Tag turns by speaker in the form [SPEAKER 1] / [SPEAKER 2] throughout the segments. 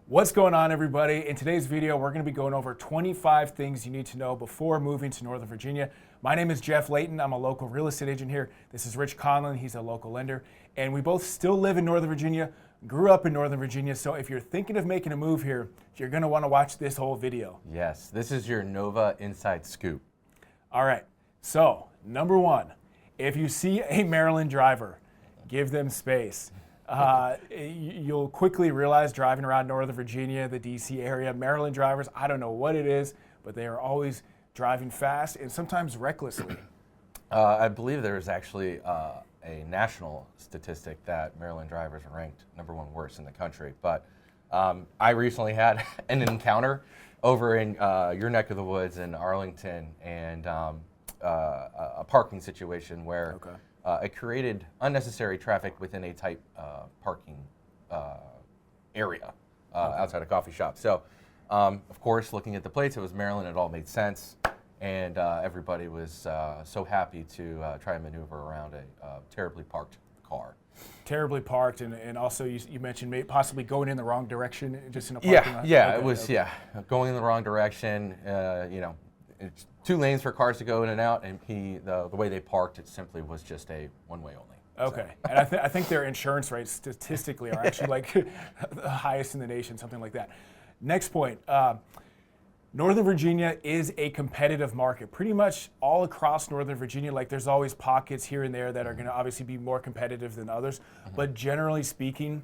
[SPEAKER 1] What's going on, everybody? In today's video, we're going to be going over 25 things you need to know before moving to Northern Virginia. My name is Jeff Layton. I'm a local real estate agent here. This is Rich Conlon. He's a local lender. And we both still live in Northern Virginia, grew up in Northern Virginia. So if you're thinking of making a move here, you're going to want to watch this whole video.
[SPEAKER 2] Yes, this is your Nova Inside Scoop.
[SPEAKER 1] All right. So, number one, if you see a Maryland driver, give them space. You'll quickly realize driving around Northern Virginia, the DC area, Maryland drivers, I don't know what it is, but they are always driving fast and sometimes recklessly.
[SPEAKER 2] I believe there's actually a national statistic that Maryland drivers are ranked #1 worst in the country. But I recently had an encounter over in your neck of the woods in Arlington, and a parking situation where it created unnecessary traffic within a tight parking area outside a coffee shop. So, of course, looking at the plates, it was Maryland. It all made sense, and everybody was so happy to try and maneuver around a terribly parked car.
[SPEAKER 1] Terribly parked, and also you mentioned possibly going in the wrong direction, just in a parking lot.
[SPEAKER 2] Yeah, it was going in the wrong direction. It's 2 lanes for cars to go in and out, and the way they parked, it simply was just a one-way only.
[SPEAKER 1] Okay, so. And I think their insurance rates statistically are actually like the highest in the nation, something like that. Next point, Northern Virginia is a competitive market. Pretty much all across Northern Virginia, like there's always pockets here and there that are going to obviously be more competitive than others, but generally speaking,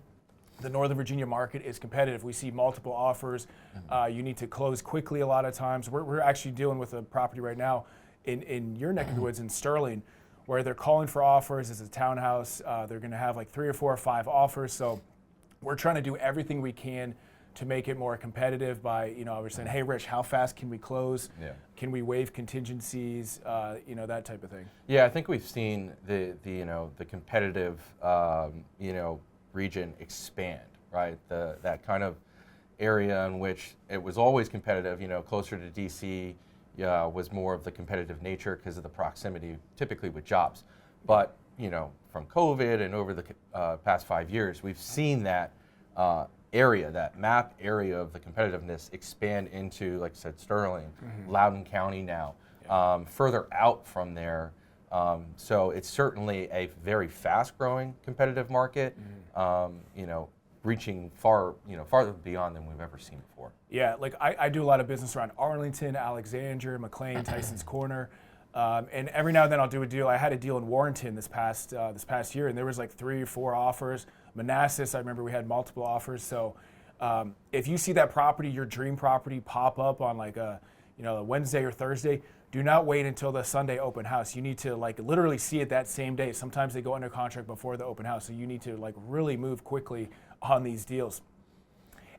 [SPEAKER 1] the Northern Virginia market is competitive. We see multiple offers. You need to close quickly a lot of times. We're actually dealing with a property right now in your neck of the woods in Sterling, where they're calling for offers. It's a townhouse. They're going to have like 3 or 4 or 5 offers. So we're trying to do everything we can to make it more competitive by, we're saying, hey, Rich, how fast can we close? Yeah. Can we waive contingencies? That type of thing.
[SPEAKER 2] Yeah, I think we've seen the competitive, region expand, right? That kind of area in which it was always competitive, closer to DC, was more of the competitive nature because of the proximity, typically with jobs. But, from COVID and over the past 5 years, we've seen that area, that map area of the competitiveness expand into, like I said, Sterling, Loudoun County now, further out from there. So it's certainly a very fast-growing competitive market, reaching farther beyond than we've ever seen before.
[SPEAKER 1] Yeah, like I do a lot of business around Arlington, Alexandria, McLean, Tyson's Corner, and every now and then I'll do a deal. I had a deal in Warrenton this past year, and there was like 3 or 4 offers. Manassas, I remember we had multiple offers. So if you see that property, your dream property, pop up on like a Wednesday or Thursday, do not wait until the Sunday open house. You need to like literally see it that same day. Sometimes they go under contract before the open house, so you need to like really move quickly on these deals.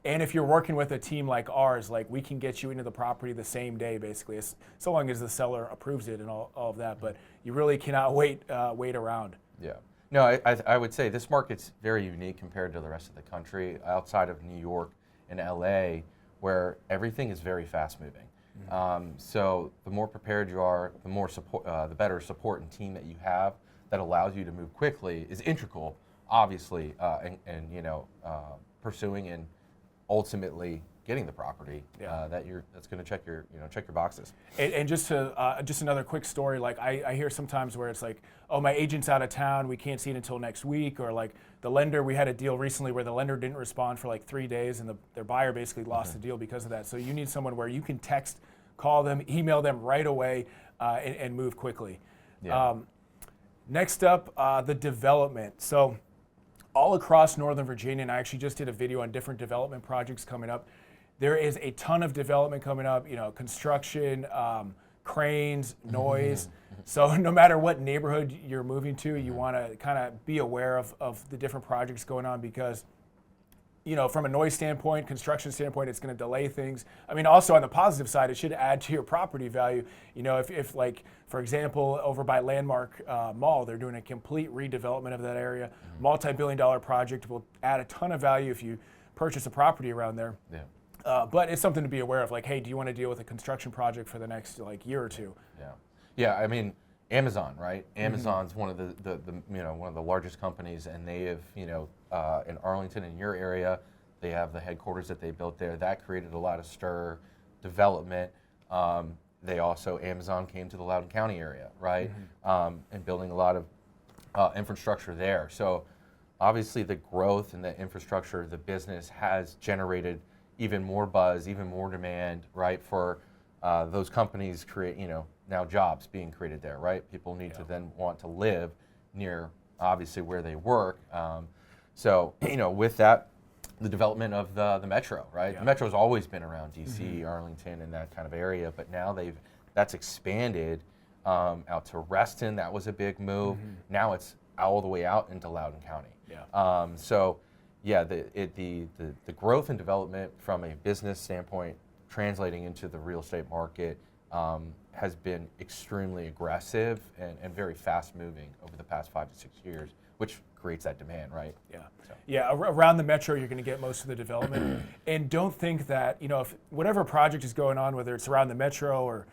[SPEAKER 1] And if you're working with a team like ours, like we can get you into the property the same day, basically, so long as the seller approves it and all of that. But you really cannot wait around.
[SPEAKER 2] Yeah. No, I would say this market's very unique compared to the rest of the country, outside of New York and LA, where everything is very fast moving. So the more prepared you are, the more support, the better support and team that you have that allows you to move quickly is integral, obviously, and pursuing and ultimately getting the property that's going to check your boxes.
[SPEAKER 1] And just another quick story, like I hear sometimes where it's like, oh, my agent's out of town, we can't see it until next week, or like the lender, we had a deal recently where the lender didn't respond for like 3 days, and their buyer basically lost the deal because of that. So you need someone where you can text, call them, email them right away, and move quickly. Yeah. Next up, the development. So all across Northern Virginia, and I actually just did a video on different development projects coming up. There is a ton of development coming up, construction, cranes, noise. So no matter what neighborhood you're moving to, you want to kind of be aware of the different projects going on because, from a noise standpoint, construction standpoint, it's going to delay things. I mean, also on the positive side, it should add to your property value. If like, for example, over by Landmark Mall, they're doing a complete redevelopment of that area. Multi-billion-dollar project will add a ton of value if you purchase a property around there. Yeah. But it's something to be aware of. Like, hey, do you want to deal with a construction project for the next year or two?
[SPEAKER 2] Yeah. I mean, Amazon, right? Amazon's one of the one of the largest companies, and they have in Arlington, in your area, They have the headquarters that they built there. That created a lot of stir, development. They also, Amazon came to the Loudoun County area, right? And building a lot of infrastructure there. So obviously the growth and the infrastructure, the business has generated even more buzz, even more demand, right? For those companies create, now jobs being created there, right? People need to then want to live near, obviously, where they work. So, with that, the development of the metro, right? The metro's always been around DC, Arlington, and that kind of area, but now that's expanded out to Reston. That was a big move. Now it's all the way out into Loudoun County. So, yeah, the growth and development from a business standpoint, translating into the real estate market, has been extremely aggressive and very fast moving over the past 5 to 6 years, which creates that demand, right?
[SPEAKER 1] Around the metro, you're going to get most of the development. And don't think that, if whatever project is going on, whether it's around the metro or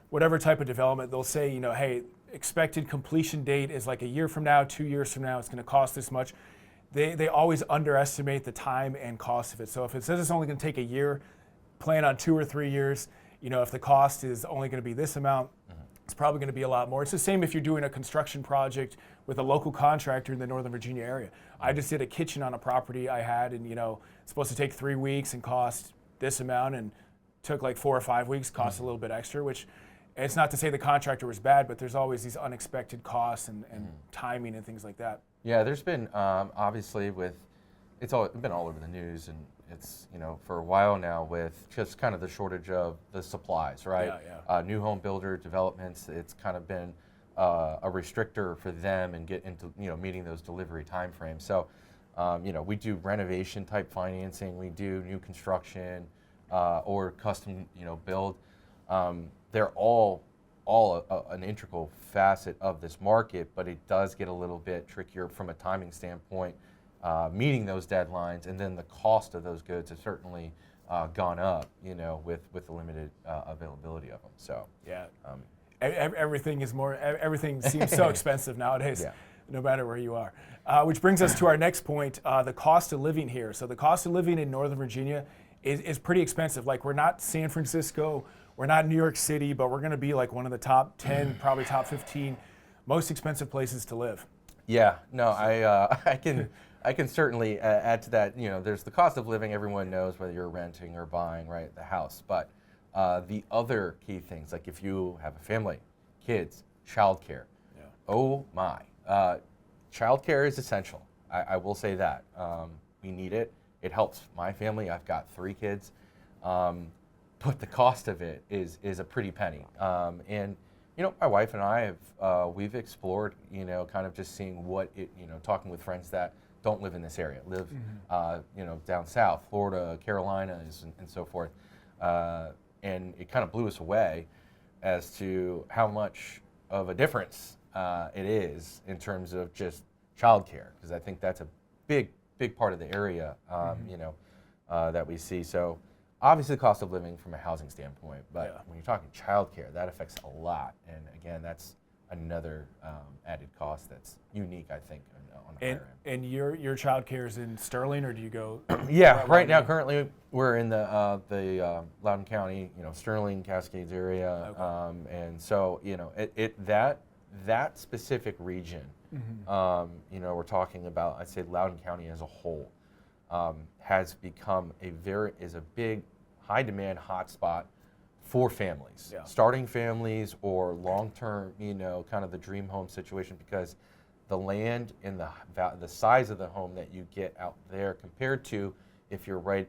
[SPEAKER 1] whatever type of development, they'll say, hey, expected completion date is like a year from now, 2 years from now, it's going to cost this much. They always underestimate the time and cost of it. So if it says it's only going to take a year, plan on 2 or 3 years. If the cost is only going to be this amount, it's probably going to be a lot more. It's the same if you're doing a construction project with a local contractor in the Northern Virginia area. I just did a kitchen on a property I had, and it's supposed to take 3 weeks and cost this amount, and took like 4 or 5 weeks, cost a little bit extra, which it's not to say the contractor was bad, but there's always these unexpected costs and timing and things like that.
[SPEAKER 2] Yeah, there's been obviously it's been all over the news, and it's for a while now with just kind of the shortage of the supplies, right? New home builder developments, it's kind of been a restrictor for them and get into meeting those delivery timeframes. So we do renovation type financing, we do new construction or custom build. They're all an integral facet of this market, but it does get a little bit trickier from a timing standpoint, meeting those deadlines, and then the cost of those goods has certainly gone up, with the limited availability of them. So
[SPEAKER 1] everything seems so expensive nowadays, no matter where you are. Which brings us to our next point, the cost of living here. So the cost of living in Northern Virginia is pretty expensive. Like, we're not San Francisco, we're not New York City, but we're going to be like one of the top 10, probably top 15 most expensive places to live.
[SPEAKER 2] Yeah, no, I can certainly add to that. There's the cost of living. Everyone knows whether you're renting or buying, right, the house. But the other key things, like if you have a family, kids, childcare. Oh my, childcare is essential. I will say that. We need it. It helps my family. I've got 3 kids. But the cost of it is a pretty penny. And my wife and I have we've explored, kind of just seeing what it, talking with friends that don't live in this area, live, down south, Florida, Carolinas, and so forth. And it kind of blew us away as to how much of a difference it is in terms of just childcare, because I think that's a big part of the area, that we see. So obviously the cost of living from a housing standpoint, but when you're talking childcare, that affects a lot. And again, that's another added cost that's unique, I think, on the higher end.
[SPEAKER 1] And your childcare is in Sterling, or do you go?
[SPEAKER 2] Right now, currently, we're in the Loudoun County, Sterling, Cascades area, and so that specific region, we're talking about, I'd say Loudoun County as a whole, has become a big, high demand hotspot for families, starting families or long-term, kind of the dream home situation, because the land and the size of the home that you get out there compared to if you're right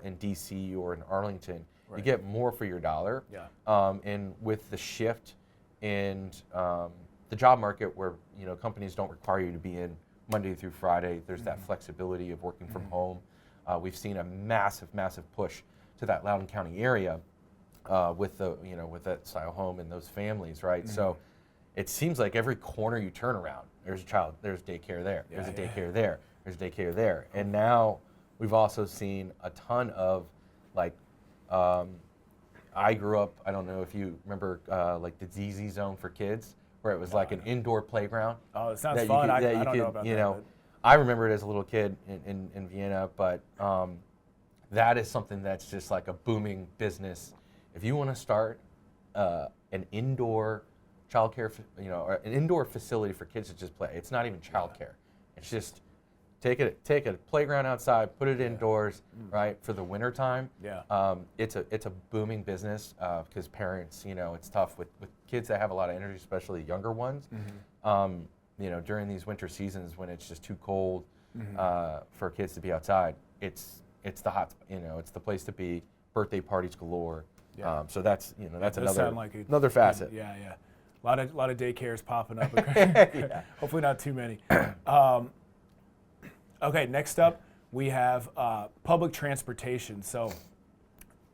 [SPEAKER 2] in DC or in Arlington, you get more for your dollar. And with the shift in the job market, where companies don't require you to be in Monday through Friday, there's that flexibility of working from home. We've seen a massive push to that Loudoun County area with with that style home and those families, right? So it seems like every corner you turn around, there's a child, there's daycare there, there's a daycare there, there's daycare there. And now we've also seen a ton of I grew up, I don't know if you remember like the ZZ Zone for kids, where it was like an indoor playground.
[SPEAKER 1] Oh, it sounds fun. I don't know about that.
[SPEAKER 2] I remember it as a little kid in Vienna, but that is something that's just like a booming business. If you want to start an indoor childcare, or an indoor facility for kids to just play, it's not even childcare. It's just take a playground outside, put it indoors, right, for the winter time.
[SPEAKER 1] Yeah.
[SPEAKER 2] It's a booming business because parents, it's tough with kids that have a lot of energy, especially younger ones. During these winter seasons when it's just too cold for kids to be outside, it's the hot, it's the place to be. Birthday parties galore.
[SPEAKER 1] Yeah.
[SPEAKER 2] So that's
[SPEAKER 1] Does sound like
[SPEAKER 2] another facet.
[SPEAKER 1] Yeah. A lot of daycares popping up. Hopefully not too many. Okay, next up we have public transportation. So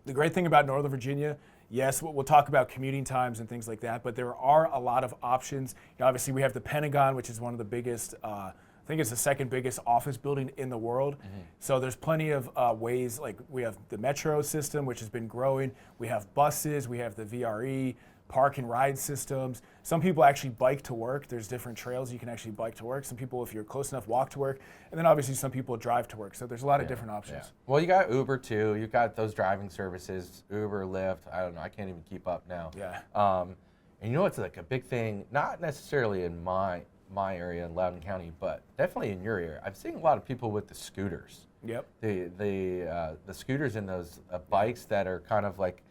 [SPEAKER 1] the great thing about Northern Virginia, yes, we'll talk about commuting times and things like that, but there are a lot of options. Obviously, we have the Pentagon, which is one of the biggest, I think it's the second biggest office building in the world. So there's plenty of ways, like we have the metro system, which has been growing. We have buses, we have the VRE, park and ride systems. Some people actually bike to work. There's different trails you can actually bike to work. Some people, if you're close enough, walk to work. And then obviously some people drive to work. So there's a lot of different options.
[SPEAKER 2] Yeah. Well, you got Uber too. You got those driving services, Uber, Lyft. I don't know. I can't even keep up now.
[SPEAKER 1] Yeah.
[SPEAKER 2] And it's like a big thing, not necessarily in my area in Loudoun County, but definitely in your area. I'm seeing a lot of people with the scooters.
[SPEAKER 1] Yep.
[SPEAKER 2] The scooters and those bikes that are kind of like,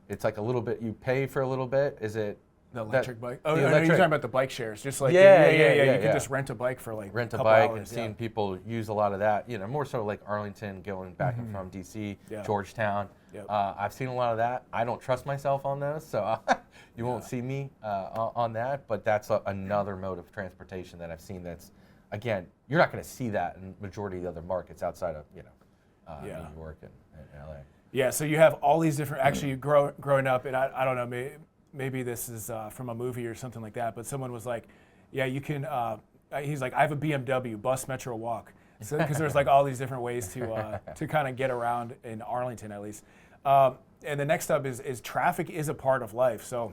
[SPEAKER 2] it's like a little bit, you pay for a little bit. Is it
[SPEAKER 1] the electric bike? Oh,
[SPEAKER 2] the
[SPEAKER 1] no, you're
[SPEAKER 2] electric-
[SPEAKER 1] talking about the bike shares. Just like,
[SPEAKER 2] Yeah.
[SPEAKER 1] You can just rent a bike for like
[SPEAKER 2] rent a
[SPEAKER 1] couple
[SPEAKER 2] bike
[SPEAKER 1] hours,
[SPEAKER 2] and seeing people use a lot of that, more so like Arlington going back and from DC,
[SPEAKER 1] Yeah.
[SPEAKER 2] Georgetown.
[SPEAKER 1] Yep.
[SPEAKER 2] I've seen a lot of that. I don't trust myself on those, so you won't see me on that, but that's another mode of transportation that I've seen that's, again, you're not going to see that in majority of the other markets outside of, New York and LA.
[SPEAKER 1] Yeah, so you have all these different, actually growing up, and I don't know, maybe this is from a movie or something like that, but someone was like, yeah, you can, he's like, I have a BMW, bus, metro, walk. So, because there's like all these different ways to kind of get around in Arlington at least. And the next up is traffic is a part of life. So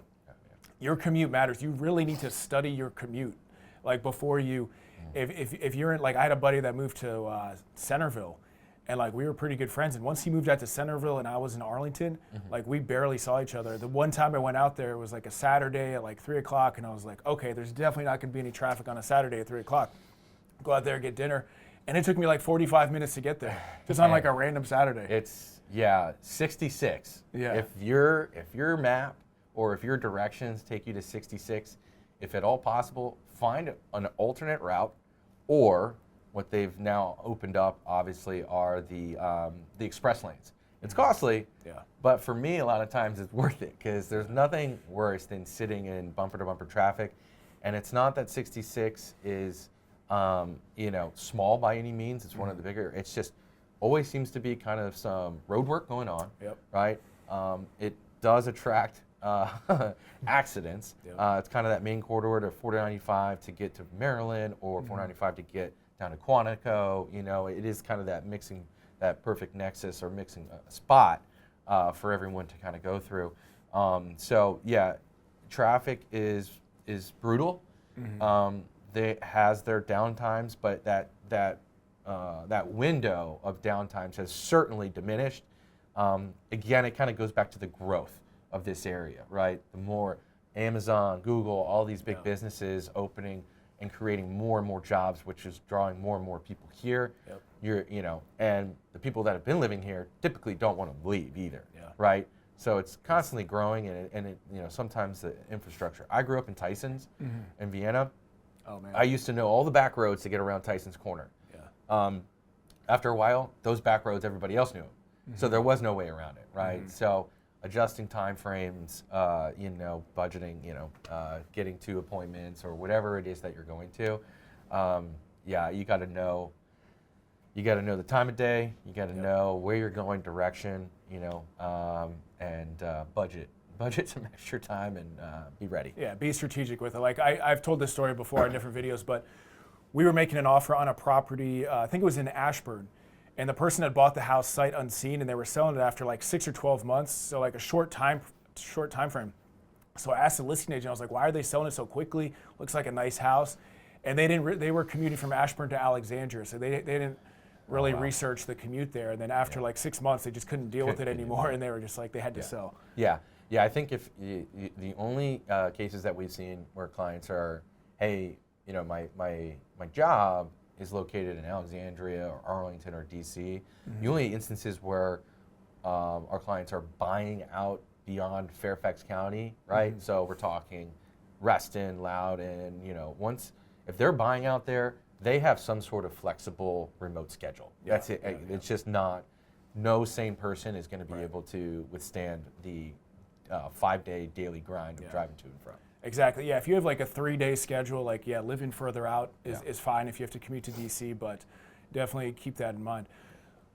[SPEAKER 1] your commute matters. You really need to study your commute. Like before you, if you're in, like I had a buddy that moved to Centerville, and like we were pretty good friends. And once he moved out to Centerville and I was in Arlington, like we barely saw each other. The one time I went out there, it was like a Saturday at like 3 o'clock, and I was like, okay, there's definitely not going to be any traffic on a Saturday at 3 o'clock. Go out there, get dinner. And it took me like 45 minutes to get there, just on like a random Saturday.
[SPEAKER 2] It's 66.
[SPEAKER 1] Yeah.
[SPEAKER 2] If your map or if your directions take you to 66, if at all possible, find an alternate route, or what they've now opened up, obviously, are the express lanes. It's costly, but for me, a lot of times it's worth it because there's nothing worse than sitting in bumper-to-bumper traffic, and it's not that 66 is small by any means. It's one of the bigger. It's just always seems to be kind of some road work going on, right? It does attract accidents. It's kind of that main corridor to 495 to get to Maryland, or 495 to get down to Quantico. It is kind of that perfect nexus or mixing spot for everyone to kind of go through. Traffic is brutal. It has their downtimes, but that window of downtimes has certainly diminished. Again, it kind of goes back to the growth of this area, right? The more Amazon, Google, all these big businesses opening and creating more and more jobs, which is drawing more and more people here. And the people that have been living here typically don't want to leave either, right? So it's constantly growing, and sometimes the infrastructure. I grew up in Tysons in Vienna.
[SPEAKER 1] Oh man.
[SPEAKER 2] I used to know all the back roads to get around Tysons Corner. After a while, those back roads, everybody else knew them. So there was no way around it, right? So adjusting time frames, budgeting, getting to appointments or whatever it is that you're going to. You got to know. You got to know the time of day. You got to know where you're going, direction, and budget some extra time and be ready.
[SPEAKER 1] Yeah, be strategic with it. Like I've told this story before in different videos, but we were making an offer on a property, I think it was in Ashburn, and the person had bought the house sight unseen, and they were selling it after like 6 or 12 months, so like a short time frame. So I asked the listing agent, I was like, why are they selling it so quickly? Looks like a nice house. And they were commuting from Ashburn to Alexandria, so they didn't really
[SPEAKER 2] wow.
[SPEAKER 1] research the commute there. And then after like 6 months, they just couldn't deal with it
[SPEAKER 2] Couldn't
[SPEAKER 1] anymore,
[SPEAKER 2] anymore.
[SPEAKER 1] and they were just like they had to sell.
[SPEAKER 2] Yeah, yeah. I think if the only cases that we've seen where clients are, hey, you know, my job is located in Alexandria or Arlington or DC. The only instances where our clients are buying out beyond Fairfax County, right? So we're talking Reston, Loudoun. You know, if they're buying out there, they have some sort of flexible remote schedule. That's it. It's just not. No sane person is going to be able to withstand the 5-day daily grind of driving to and from.
[SPEAKER 1] Exactly. Yeah. If you have like a 3-day schedule, like living further out is fine if you have to commute to DC, but definitely keep that in mind.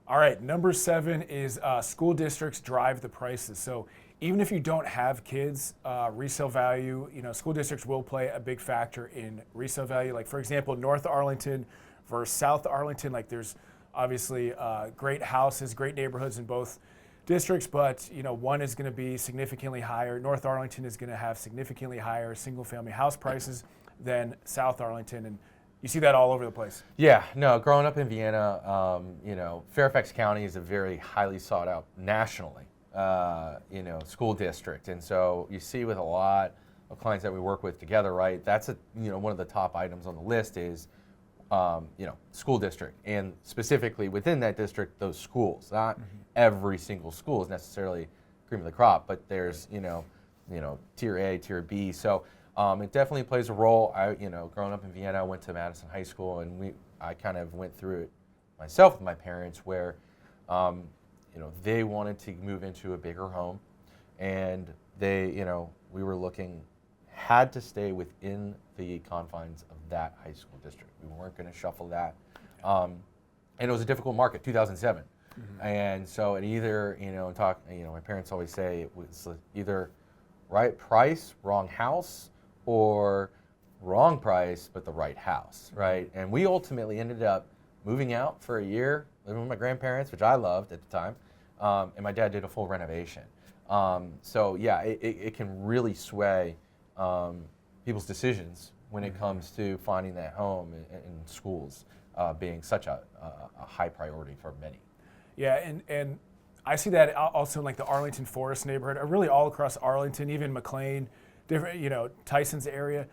[SPEAKER 1] All right. Number 7 is school districts drive the prices. So even if you don't have kids, resale value, you know, school districts will play a big factor in resale value. Like for example, North Arlington versus South Arlington, like there's obviously great houses, great neighborhoods in both districts, but you know, one is going to be significantly higher. North Arlington is going to have significantly higher single-family house prices than South Arlington, and you see that all over the place.
[SPEAKER 2] Yeah, no. Growing up in Vienna, you know, Fairfax County is a very highly sought out nationally, you know, school district, and so you see with a lot of clients that we work with together, right? That's one of the top items on the list is. You know, school district, and specifically within that district, those schools. Not every single school is necessarily cream of the crop, but there's you know, tier A, tier B. So it definitely plays a role. Growing up in Vienna, I went to Madison High School, and I kind of went through it myself with my parents, where you know, they wanted to move into a bigger home, and we were had to stay within the confines of that high school district. We weren't going to shuffle that. And it was a difficult market, 2007. And so it either, my parents always say it was either right price, wrong house, or wrong price, but the right house, right? And we ultimately ended up moving out for a year, living with my grandparents, which I loved at the time. And my dad did a full renovation. So yeah, it can really sway people's decisions when it comes to finding that home in schools being such a high priority for many.
[SPEAKER 1] Yeah, and I see that also in like the Arlington Forest neighborhood, or really all across Arlington, even McLean, different, Tyson's area.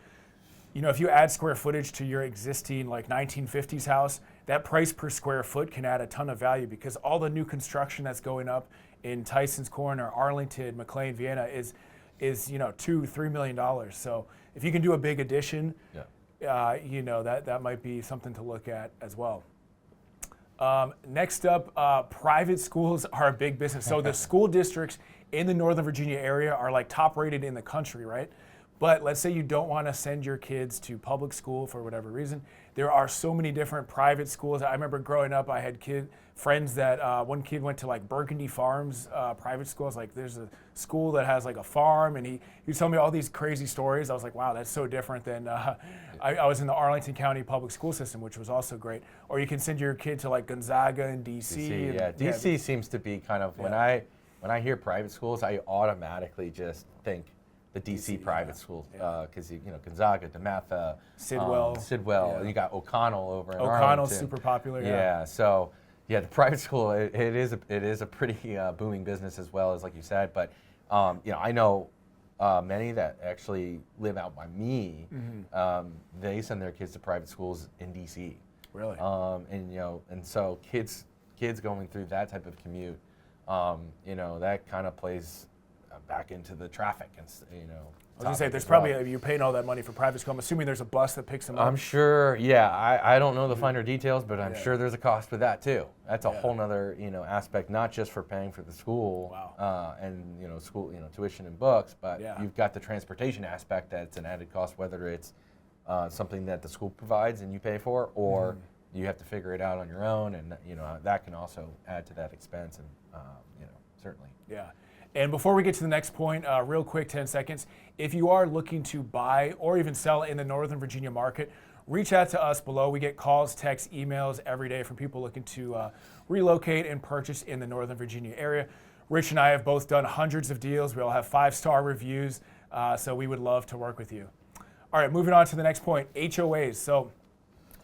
[SPEAKER 1] You know, if you add square footage to your existing like 1950s house, that price per square foot can add a ton of value, because all the new construction that's going up in Tyson's Corner, Arlington, McLean, Vienna is $2-3 million. So if you can do a big addition, that might be something to look at as well. Next up, private schools are a big business. So the school districts in the Northern Virginia area are like top rated in the country, right? But let's say you don't want to send your kids to public school for whatever reason. There are so many different private schools. I remember growing up, I had friends that one kid went to like Burgundy Farms private schools. Like there's a school that has like a farm, and he was telling me all these crazy stories. I was like, wow, that's so different than I was in the Arlington County public school system, which was also great. Or you can send your kid to like Gonzaga and DC.
[SPEAKER 2] DC when seems to be kind of when I hear private schools, I automatically just think the DC private schools, because Gonzaga, DeMatha, Sidwell, and you got O'Connell over in Arlington.
[SPEAKER 1] O'Connell's super popular.
[SPEAKER 2] Yeah, so the private school it is a pretty booming business as well, as like you said. But I know many that actually live out by me. They send their kids to private schools in DC.
[SPEAKER 1] Really?
[SPEAKER 2] And so kids going through that type of commute, that kind of plays back into the traffic, and
[SPEAKER 1] I was gonna say there's probably you're paying all that money for private school. I'm assuming there's a bus that picks them up.
[SPEAKER 2] I'm sure. Yeah, I don't know the finer details, but I'm sure there's a cost with that too. That's a whole nother aspect, not just for paying for the school and school tuition and books, but you've got the transportation aspect that's an added cost, whether it's something that the school provides and you pay for, or you have to figure it out on your own, and that can also add to that expense, and certainly.
[SPEAKER 1] Yeah. And before we get to the next point, real quick, 10 seconds. If you are looking to buy or even sell in the Northern Virginia market, reach out to us below. We get calls, texts, emails every day from people looking to relocate and purchase in the Northern Virginia area. Rich and I have both done hundreds of deals. We all have 5-star reviews, so we would love to work with you. All right, moving on to the next point, HOAs. So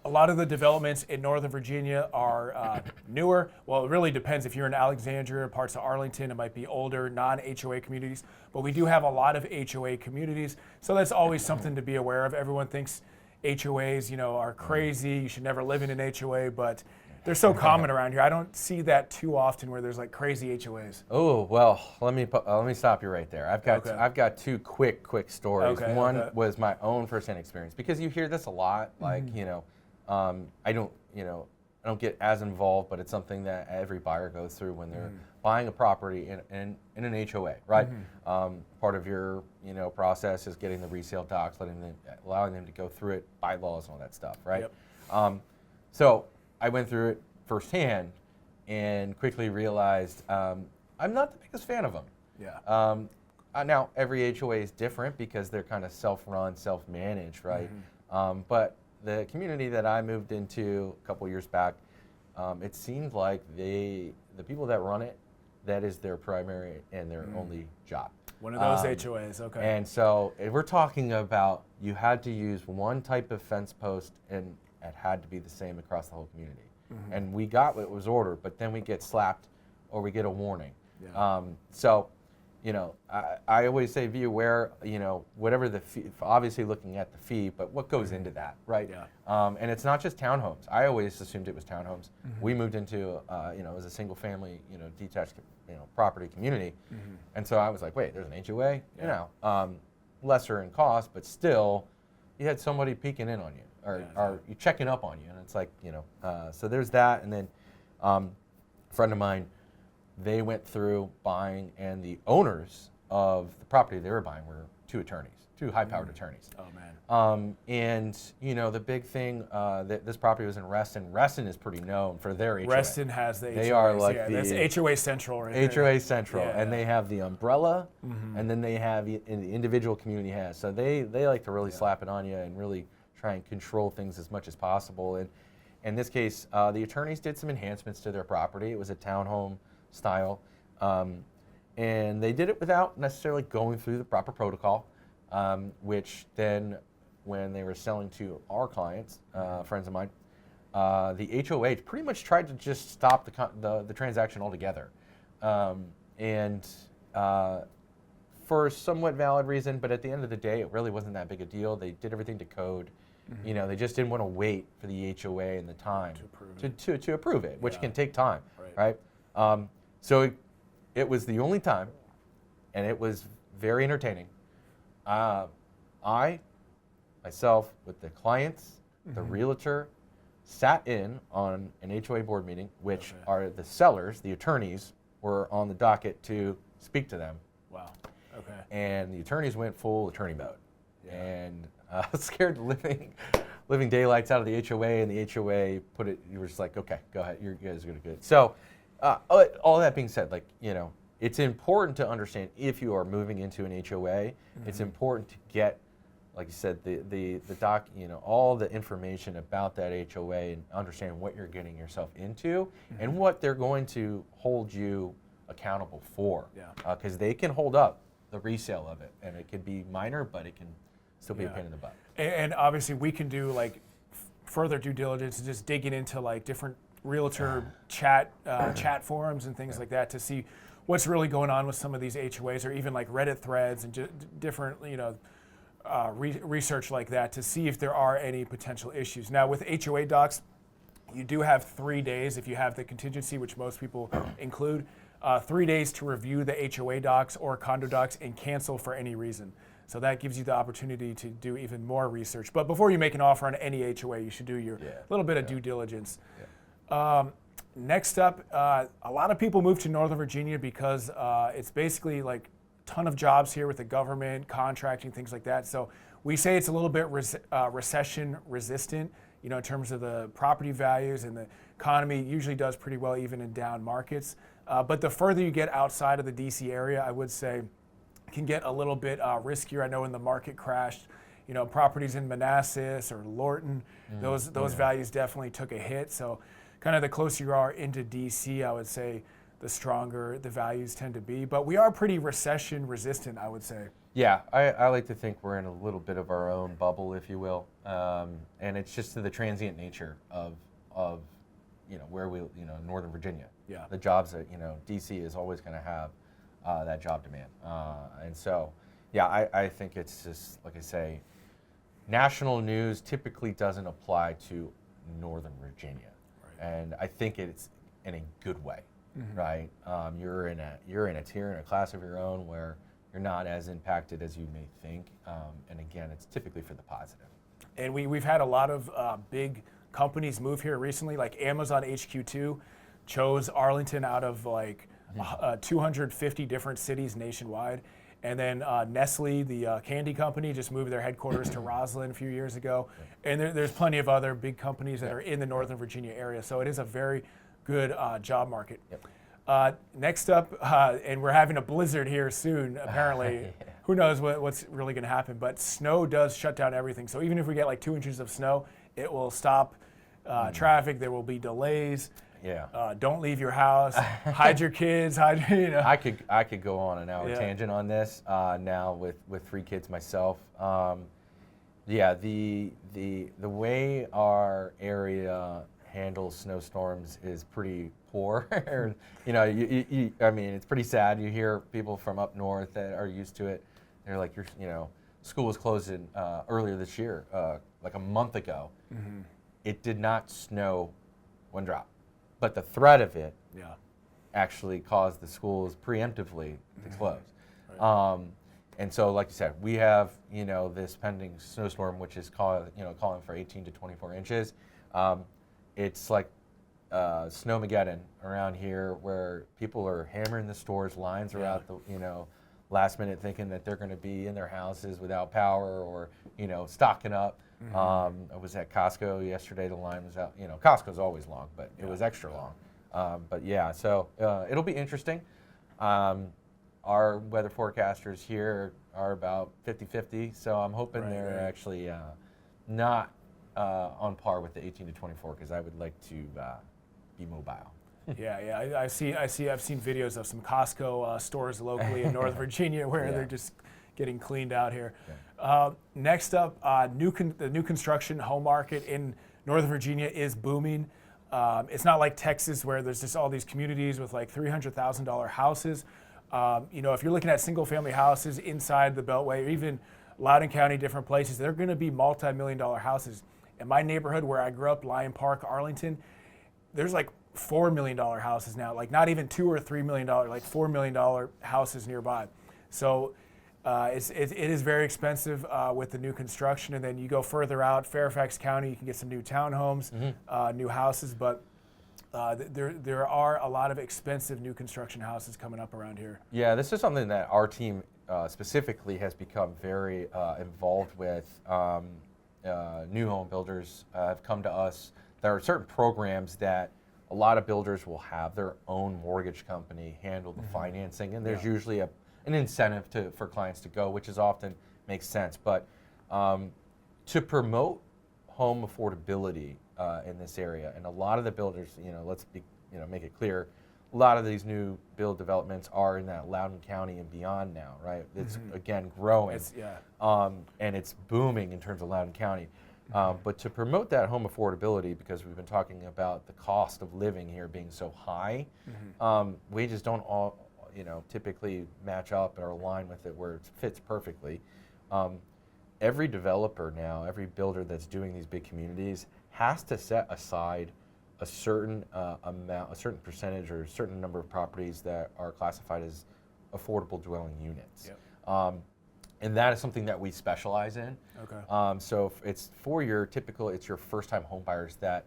[SPEAKER 1] A lot of the developments in Northern Virginia are newer. Well, it really depends. If you're in Alexandria, parts of Arlington, it might be older, non-HOA communities. But we do have a lot of HOA communities, so that's always something to be aware of. Everyone thinks HOAs, are crazy. You should never live in an HOA, but they're so common around here. I don't see that too often where there's like crazy HOAs.
[SPEAKER 2] Oh well, let me stop you right there. I've got two quick stories.
[SPEAKER 1] Okay,
[SPEAKER 2] One
[SPEAKER 1] okay.
[SPEAKER 2] was my own firsthand experience because you hear this a lot. Like I don't get as involved, but it's something that every buyer goes through when they're buying a property in an HOA, right? Part of your process is getting the resale docs, allowing them to go through it, bylaws and all that stuff, right?
[SPEAKER 1] Yep.
[SPEAKER 2] So I went through it firsthand and quickly realized I'm not the biggest fan of them.
[SPEAKER 1] Yeah.
[SPEAKER 2] Now, every HOA is different because they're kind of self-run, self-managed, right? But the community that I moved into a couple years back, it seemed like the people that run it, that is their primary and their only job.
[SPEAKER 1] One of those HOAs, okay.
[SPEAKER 2] And so if we're talking about you had to use one type of fence post and it had to be the same across the whole community. And we got what was ordered, but then we get slapped or we get a warning.
[SPEAKER 1] Yeah.
[SPEAKER 2] I always say be aware, whatever the fee, obviously looking at the fee, but what goes into that, right?
[SPEAKER 1] Yeah.
[SPEAKER 2] And it's not just townhomes. I always assumed it was townhomes. We moved into, it was a single family, detached, property community. And so I was like, wait, there's an HOA?
[SPEAKER 1] Yeah.
[SPEAKER 2] Lesser in cost, but still, you had somebody peeking in on you or you checking up on you. And it's like, so there's that. And then a friend of mine, they went through buying, and the owners of the property they were buying were two high-powered attorneys.
[SPEAKER 1] Oh, man.
[SPEAKER 2] And, the big thing, that this property was in Reston. Reston is pretty known for their HOA.
[SPEAKER 1] Reston has the HOAs.
[SPEAKER 2] They are like
[SPEAKER 1] that's HOA Central right there.
[SPEAKER 2] HOA Central,
[SPEAKER 1] Yeah,
[SPEAKER 2] and
[SPEAKER 1] yeah.
[SPEAKER 2] they have the umbrella, and then they have the individual community has. So they like to really slap it on you and really try and control things as much as possible. And in this case, the attorneys did some enhancements to their property. It was a townhome style, and they did it without necessarily going through the proper protocol, which then when they were selling to our clients, friends of mine, the HOA pretty much tried to just stop the transaction altogether, and for a somewhat valid reason, but at the end of the day, it really wasn't that big a deal. They did everything to code. They just didn't want to wait for the HOA and the time to approve it, which can take time, right? So it was the only time, and it was very entertaining. I, myself, with the clients, the realtor, sat in on an HOA board meeting, which are the sellers, the attorneys, were on the docket to speak to them.
[SPEAKER 1] Wow. Okay.
[SPEAKER 2] And the attorneys went full attorney mode. And scared living daylights out of the HOA, and the HOA put it, you were just like, okay, go ahead, you guys are good. So all that being said, it's important to understand if you are moving into an HOA, it's important to get, like you said, the doc, all the information about that HOA and understand what you're getting yourself into and what they're going to hold you accountable for. Because they can hold up the resale of it, and it could be minor, but it can still be a pain in the butt.
[SPEAKER 1] And obviously we can do further due diligence and just digging into different realtor chat forums and things like that to see what's really going on with some of these HOAs, or even Reddit threads and different research like that to see if there are any potential issues. Now with HOA docs, you do have 3 days if you have the contingency, which most people include, 3 days to review the HOA docs or condo docs and cancel for any reason. So that gives you the opportunity to do even more research. But before you make an offer on any HOA, you should do your little bit of due diligence. Next up, a lot of people move to Northern Virginia because it's basically a ton of jobs here with the government, contracting, things like that. So we say it's a little bit recession resistant, in terms of the property values, and the economy usually does pretty well even in down markets. But the further you get outside of the DC area, I would say, can get a little bit riskier. I know when the market crashed, properties in Manassas or Lorton, those values definitely took a hit. So kind of the closer you are into DC, I would say the stronger the values tend to be. But we are pretty recession resistant, I would say.
[SPEAKER 2] Yeah, I like to think we're in a little bit of our own bubble, if you will, and it's just the transient nature of where we Northern Virginia.
[SPEAKER 1] Yeah.
[SPEAKER 2] The jobs that DC is always going to have that job demand, and so yeah, I think it's just like I say, national news typically doesn't apply to Northern Virginia,
[SPEAKER 1] Right.
[SPEAKER 2] and I think it's in a good way,
[SPEAKER 1] Mm-hmm.
[SPEAKER 2] right? You're in a tier in a class of your own where you're not as impacted as you may think, and again, it's typically for the positive.
[SPEAKER 1] And we've had a lot of big companies move here recently, like Amazon HQ2 chose Arlington out of like 250 different cities nationwide. And then Nestle, the candy company, just moved their headquarters to Roslyn a few years ago. And there's plenty of other big companies that are in the Northern Virginia area. So it is a very good job market.
[SPEAKER 2] Yep.
[SPEAKER 1] Next up, and we're having a blizzard here soon, apparently. Who knows what's really going to happen, but snow does shut down everything. So even if we get like 2 inches of snow, it will stop traffic. There will be delays.
[SPEAKER 2] Yeah.
[SPEAKER 1] Don't leave your house. Hide your kids.
[SPEAKER 2] I could go on an hour
[SPEAKER 1] Yeah.
[SPEAKER 2] tangent on this now with 3 kids myself. Yeah, the way our area handles snowstorms is pretty poor. I mean, it's pretty sad. You hear people from up north that are used to it. They're like, school was closed earlier this year, like a month ago.
[SPEAKER 1] Mm-hmm.
[SPEAKER 2] It did not snow one drop, but the threat of it
[SPEAKER 1] Yeah.
[SPEAKER 2] actually caused the schools preemptively to close.
[SPEAKER 1] Right.
[SPEAKER 2] And so, like you said, we have this pending snowstorm, which is calling for 18 to 24 inches. It's like Snowmageddon around here, where people are hammering the stores. Lines are out the last minute, thinking that they're going to be in their houses without power or stocking up.
[SPEAKER 1] Mm-hmm.
[SPEAKER 2] I was at Costco yesterday. The line was out. Costco's always long, but it was extra long. But yeah, so it'll be interesting. Our weather forecasters here are about 50-50, so I'm hoping
[SPEAKER 1] Right,
[SPEAKER 2] they're
[SPEAKER 1] right.
[SPEAKER 2] actually not on par with the 18 to 24, because I would like to be mobile.
[SPEAKER 1] Yeah. I've seen videos of some Costco stores locally in Northern Virginia where
[SPEAKER 2] Yeah.
[SPEAKER 1] they're just getting cleaned out here.
[SPEAKER 2] Yeah.
[SPEAKER 1] Next up, the new construction home market in Northern Virginia is booming. It's not like Texas, where there's just all these communities with like $300,000 houses. If you're looking at single-family houses inside the Beltway, or even Loudoun County, different places, they're going to be multi-million-dollar houses. In my neighborhood where I grew up, Lyon Park, Arlington, there's like $4 million houses now, like not even $2 or $3 million, like $4 million houses nearby. So it is very expensive with the new construction. And then you go further out, Fairfax County, you can get some new townhomes, new houses, but there are a lot of expensive new construction houses coming up around here.
[SPEAKER 2] Yeah, this is something that our team specifically has become very involved with. New home builders have come to us. There are certain programs that a lot of builders will have their own mortgage company handle the financing, and there's usually an incentive for clients to go, which is often makes sense. But to promote home affordability in this area, and a lot of the builders, make it clear, a lot of these new build developments are in that Loudoun County and beyond now, right? It's again growing, and it's booming in terms of Loudoun County. But to promote that home affordability, because we've been talking about the cost of living here being so high, wages don't all typically match up or align with it where it fits perfectly. Every developer now, every builder that's doing these big communities has to set aside a certain amount, a certain percentage, or a certain number of properties that are classified as affordable dwelling units.
[SPEAKER 1] Yep.
[SPEAKER 2] And that is something that we specialize in.
[SPEAKER 1] Okay.
[SPEAKER 2] So if it's it's your first-time home buyers, that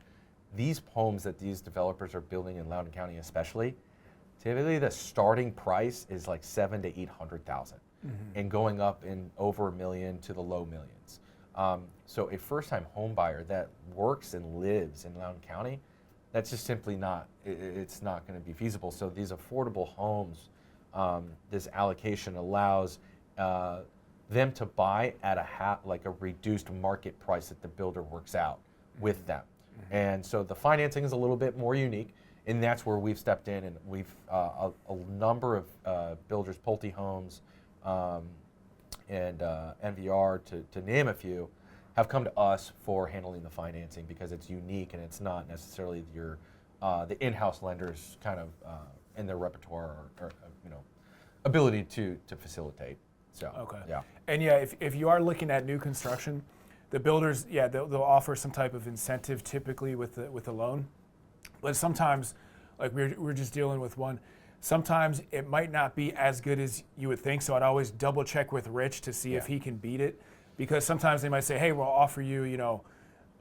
[SPEAKER 2] these homes that these developers are building in Loudoun County especially, typically the starting price is like $700,000 to $800,000, and going up in over $1 million to the low millions. So a first-time home buyer that works and lives in Loudoun County, that's just simply not, it's not going to be feasible. So these affordable homes, this allocation allows them to buy at a reduced market price that the builder works out with them. And so the financing is a little bit more unique. and that's where we've stepped in, and we've a number of builders, Pulte Homes, and NVR, to name a few, have come to us for handling the financing because it's unique and it's not necessarily the in-house lenders kind of in their repertoire or ability to facilitate. So
[SPEAKER 1] Okay.
[SPEAKER 2] yeah.
[SPEAKER 1] And yeah, if you are looking at new construction, the builders, yeah, they'll offer some type of incentive typically with the loan. But sometimes, like we're just dealing with one, sometimes it might not be as good as you would think. So I'd always double check with Rich to see if he can beat it. Because sometimes they might say, hey, we'll offer you,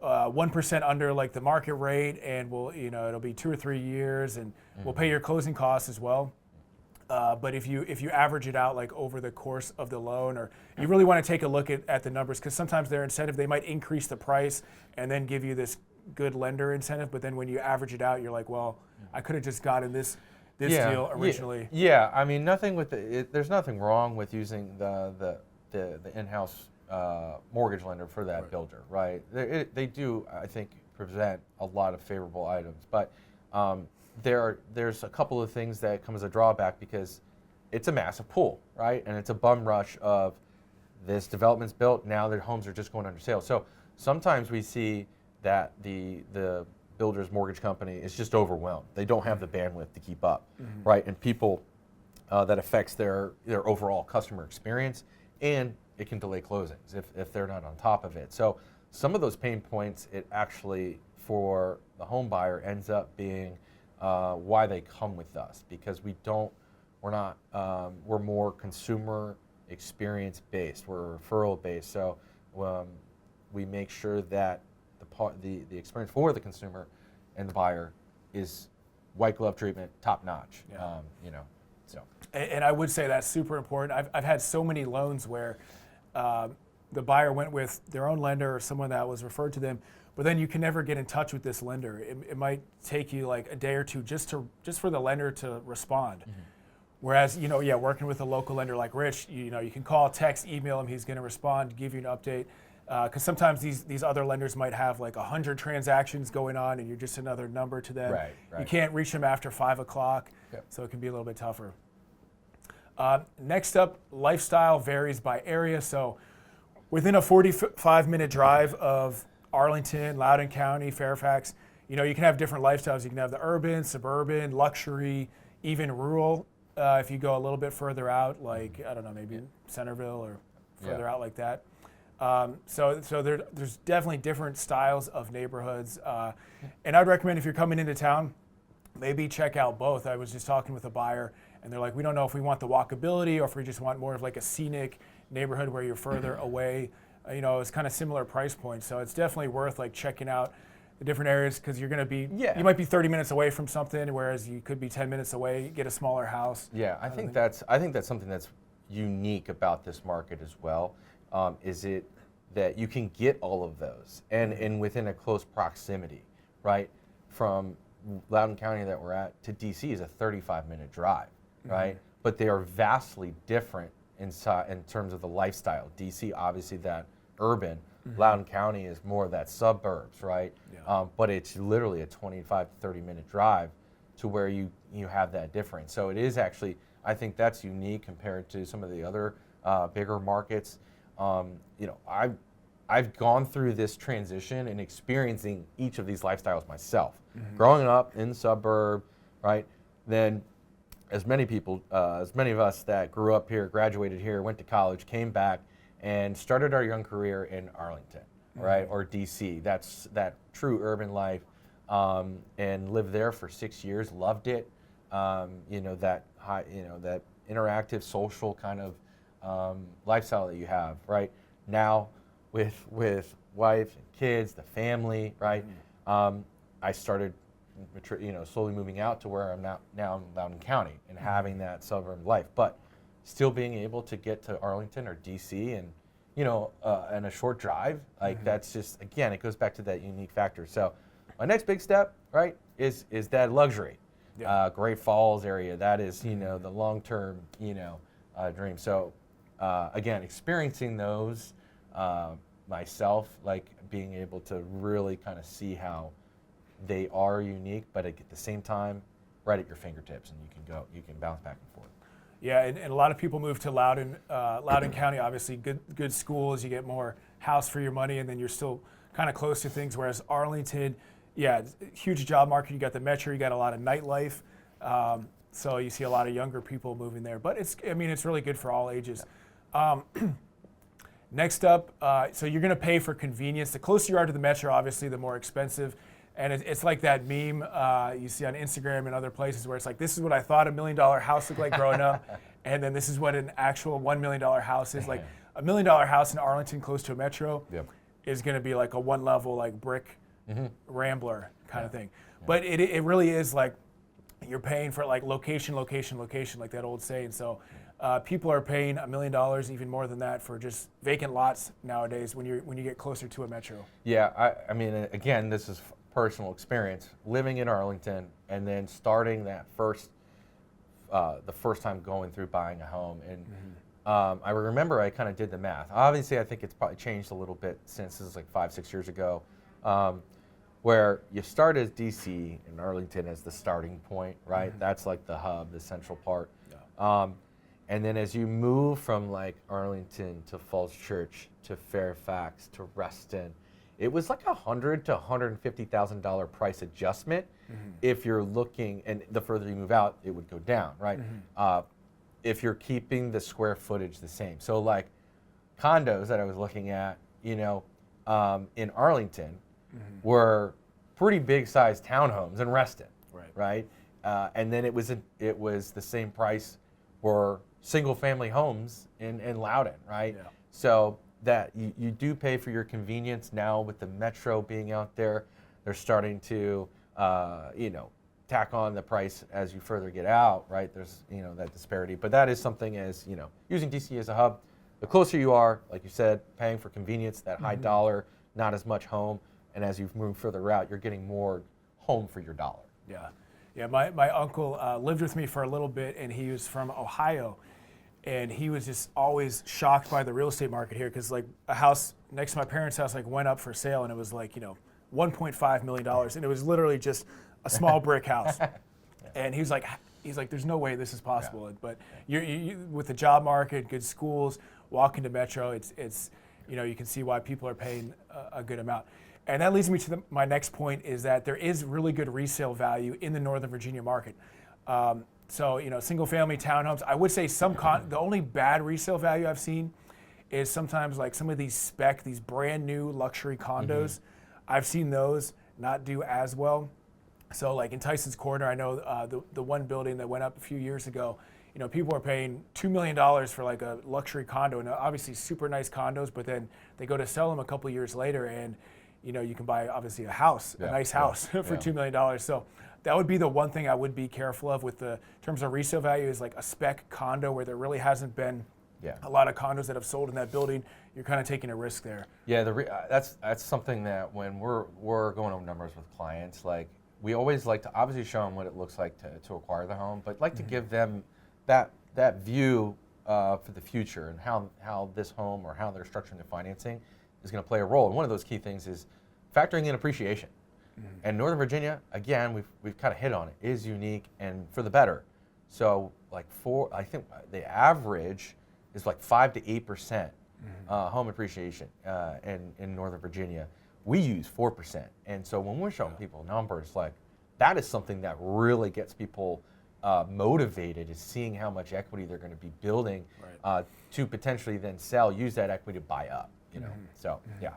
[SPEAKER 1] 1% under like the market rate, and it'll be 2 or 3 years, and we'll pay your closing costs as well. But if you average it out like over the course of the loan, or you really want to take a look at the numbers, because sometimes their incentive, they might increase the price and then give you this good lender incentive, but then when you average it out, you're like, well, I could have just gotten this deal originally.
[SPEAKER 2] Yeah, I mean, there's nothing wrong with using the in-house mortgage lender for that builder, right? They do, I think, present a lot of favorable items, but there's a couple of things that come as a drawback because it's a massive pool, right? And it's a bum rush of this development's built, now their homes are just going under sale. So sometimes we see that the builder's mortgage company is just overwhelmed. They don't have the bandwidth to keep up, right? And people, that affects their overall customer experience, and it can delay closings if they're not on top of it. So some of those pain points, it actually, for the home buyer, ends up being why they come with us, because we're more consumer experience based, we're referral based. So we make sure that the experience for the consumer and the buyer is white glove treatment, top notch.
[SPEAKER 1] Yeah.
[SPEAKER 2] So.
[SPEAKER 1] And I would say that's super important. I've had so many loans where the buyer went with their own lender or someone that was referred to them, but then you can never get in touch with this lender. It might take you like a day or two just for the lender to respond. Whereas, working with a local lender like Rich, you can call, text, email him, he's going to respond, give you an update. Because sometimes these other lenders might have like 100 transactions going on, and you're just another number to them.
[SPEAKER 2] Right.
[SPEAKER 1] You can't reach them after 5 o'clock, so it can be a little bit tougher. Next up, lifestyle varies by area. So within a 45-minute drive of Arlington, Loudoun County, Fairfax, you can have different lifestyles. You can have the urban, suburban, luxury, even rural. If you go a little bit further out, like, I don't know, maybe Centerville or further out like that. So there's definitely different styles of neighborhoods. And I'd recommend, if you're coming into town, maybe check out both. I was just talking with a buyer, and they're like, we don't know if we want the walkability or if we just want more of like a scenic neighborhood where you're further away. It's kind of similar price points. So it's definitely worth like checking out the different areas, because you're going to be, you might be 30 minutes away from something, whereas you could be 10 minutes away, get a smaller house.
[SPEAKER 2] Yeah, I think that's something that's unique about this market as well. Is it that you can get all of those and within a close proximity, right? From Loudoun County that we're at to DC is a 35-minute drive, right? But they are vastly different in terms of the lifestyle. DC, obviously, that urban. Loudoun County is more of that suburbs, right?
[SPEAKER 1] Yeah.
[SPEAKER 2] But it's literally a 25 to 30-minute drive to where you have that difference. So it is actually, I think that's unique compared to some of the other bigger markets. I've gone through this transition and experiencing each of these lifestyles myself. Growing up in the suburb, right? Then as many of us that grew up here, graduated here, went to college, came back, and started our young career in Arlington, right? Or DC. That's that true urban life, and lived there for 6 years, loved it. That interactive social kind of lifestyle that you have, right? Now with wife and kids, the family, right? I started slowly moving out to where I'm now in Loudoun County and having that suburban life, but still being able to get to Arlington or DC and in a short drive, like that's just, again, it goes back to that unique factor. So my next big step, right, is that luxury. Great Falls area, that is the long-term dream. So again, experiencing those myself, like being able to really kind of see how they are unique, but at the same time, right at your fingertips, and you can bounce back and forth.
[SPEAKER 1] Yeah, and a lot of people move to Loudoun County. Obviously, good schools. You get more house for your money, and then you're still kind of close to things. Whereas Arlington, yeah, huge job market. You got the metro. You got a lot of nightlife. So you see a lot of younger people moving there. But it's really good for all ages. Next up, so you're going to pay for convenience. The closer you are to the metro, obviously, the more expensive. And it's like that meme you see on Instagram and other places where it's like, this is what I thought $1 million house looked like growing up, and then this is what an actual $1 million house is. Like $1 million house in Arlington, close to a metro, is going to be like a one-level like brick Rambler kind of thing. But it really is like you're paying for like location, like that old saying. So people are paying $1 million, even more than that, for just vacant lots nowadays when you get closer to a metro.
[SPEAKER 2] Yeah, I mean, again, this is personal experience living in Arlington and then starting that the first time going through buying a home. And I remember I kind of did the math. Obviously, I think it's probably changed a little bit since this is like 5-6 years ago, where you start as DC and Arlington as the starting point, right? That's like the hub, the central part. And then as you move from like Arlington to Falls Church to Fairfax to Reston, it was like $100,000 to $150,000 price adjustment. If you're looking, and the further you move out, it would go down, right? If you're keeping the square footage the same. So like condos that I was looking at, in Arlington were pretty big sized townhomes in Reston, right? And then it was the same price for single family homes in Loudoun, right? Yeah. So that you do pay for your convenience now with the metro being out there. They're starting to, tack on the price as you further get out, right? There's, that disparity. But that is something as, using DC as a hub, the closer you are, like you said, paying for convenience, that high dollar, not as much home. And as you move further out, you're getting more home for your dollar.
[SPEAKER 1] Yeah. Yeah, my uncle lived with me for a little bit, and he was from Ohio. And he was just always shocked by the real estate market here, because like a house next to my parents' house like went up for sale, and it was like $1.5 million, and it was literally just a small brick house. And he's like, there's no way this is possible. But you with the job market, good schools, walking to metro, it's you can see why people are paying a good amount. And that leads me to my next point, is that there is really good resale value in the Northern Virginia market. So, single family townhomes, I would say the only bad resale value I've seen is sometimes like some of these these brand new luxury condos. I've seen those not do as well. So like in Tyson's Corner, I know the one building that went up a few years ago, people are paying $2 million for like a luxury condo, and obviously super nice condos, but then they go to sell them a couple years later, and you can buy obviously a nice house for $2 million. So that would be the one thing I would be careful of with in terms of resale value, is like a spec condo where there really hasn't been a lot of condos that have sold in that building. You're kind of taking a risk there.
[SPEAKER 2] Yeah, that's something that when we're going over numbers with clients, like we always like to obviously show them what it looks like to acquire the home, but like to give them that view for the future and how this home or how they're structuring the financing is going to play a role. And one of those key things is factoring in appreciation. And Northern Virginia, again, we've kind of hit on it, is unique and for the better. So like I think the average is like 5 to 8% home appreciation in Northern Virginia. We use 4%. And so when we're showing people numbers, like that is something that really gets people motivated, is seeing how much equity they're going to be building to potentially then use that equity to buy up. So yeah.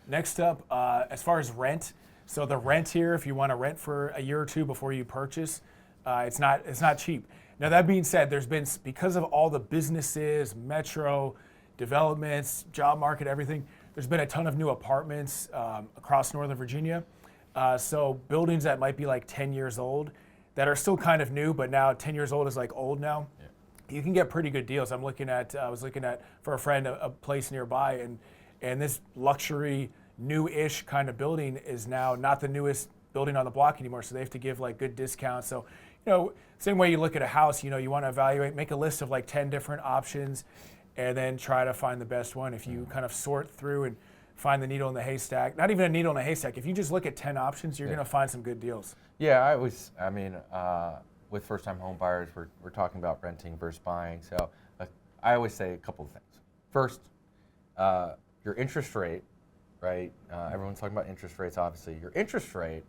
[SPEAKER 1] Next up, as far as rent, so the rent here, if you want to rent for a year or two before you purchase, it's not cheap. Now that being said, there's been, because of all the businesses, metro developments, job market, everything, there's been a ton of new apartments across Northern Virginia. So buildings that might be like 10 years old, that are still kind of new, but now 10 years old is like old now. You can get pretty good deals. I was looking at for a friend a place nearby, and this luxury, new-ish kind of building is now not the newest building on the block anymore, so they have to give like good discounts. So, same way you look at a house, you want to evaluate, make a list of like 10 different options, and then try to find the best one. If you kind of sort through and find the needle in the haystack. Not even a needle in a haystack. If you just look at 10 options, you're
[SPEAKER 2] Yeah.
[SPEAKER 1] going to find some good deals.
[SPEAKER 2] Yeah, with first-time home buyers, we're talking about renting versus buying. So I always say a couple of things. First, your interest rate, right? Everyone's talking about interest rates, obviously. Your interest rate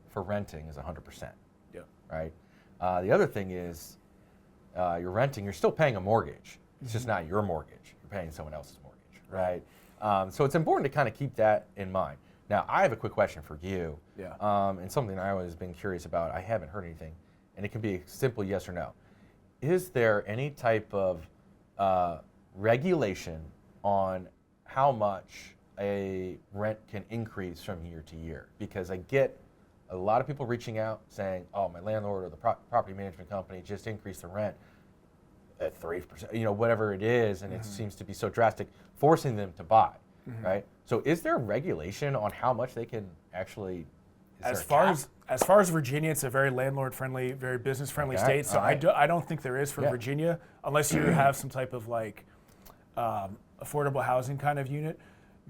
[SPEAKER 2] for renting is 100%,
[SPEAKER 1] Yeah.
[SPEAKER 2] right? The other thing is you're renting, you're still paying a mortgage. It's just not your mortgage. You're paying someone else's mortgage, right? So it's important to kind of keep that in mind. Now, I have a quick question for you,
[SPEAKER 1] Yeah.
[SPEAKER 2] and something I always been curious about. I haven't heard anything, and it can be a simple yes or no. Is there any type of regulation on how much a rent can increase from year to year? Because I get a lot of people reaching out saying, "Oh, my landlord or the property management company just increased the rent at 3%, whatever it is," and it seems to be so drastic, forcing them to buy, right? So, is there regulation on how much they can actually?
[SPEAKER 1] As far as Virginia, it's a very landlord-friendly, very business-friendly
[SPEAKER 2] Okay,
[SPEAKER 1] state. So
[SPEAKER 2] all right.
[SPEAKER 1] I don't think there is for
[SPEAKER 2] Yeah.
[SPEAKER 1] Virginia, unless you have some type of like affordable housing kind of unit.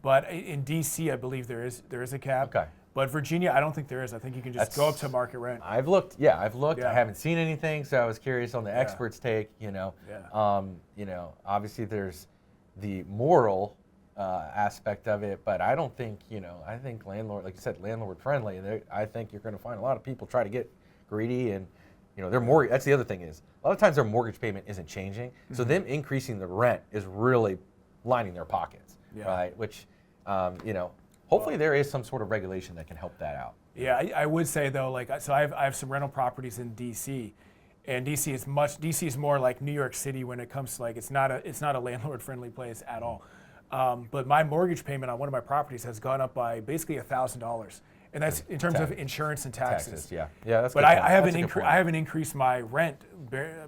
[SPEAKER 1] But in DC, I believe there is a cap.
[SPEAKER 2] Okay.
[SPEAKER 1] But Virginia, I don't think there is. I think you can just go up to market rent.
[SPEAKER 2] I've looked. Yeah.
[SPEAKER 1] Yeah.
[SPEAKER 2] I haven't seen anything, so I was curious on the experts' take.
[SPEAKER 1] Yeah.
[SPEAKER 2] Obviously there's the moral aspect of it, but I don't think, I think landlord, like you said, landlord friendly. I think you're going to find a lot of people try to get greedy, and their mortgage. That's the other thing is a lot of times their mortgage payment isn't changing, so them increasing the rent is really lining their pockets,
[SPEAKER 1] Yeah.
[SPEAKER 2] right? Which, hopefully there is some sort of regulation that can help that out.
[SPEAKER 1] Yeah, I would say though, so I have some rental properties in DC, and DC is more like New York City when it comes to it's not a landlord friendly place at all. But my mortgage payment on one of my properties has gone up by basically $1,000, and that's in terms of insurance and taxes.
[SPEAKER 2] Yeah, that's.
[SPEAKER 1] But
[SPEAKER 2] good point.
[SPEAKER 1] I haven't
[SPEAKER 2] That's a good point.
[SPEAKER 1] I haven't increased my rent,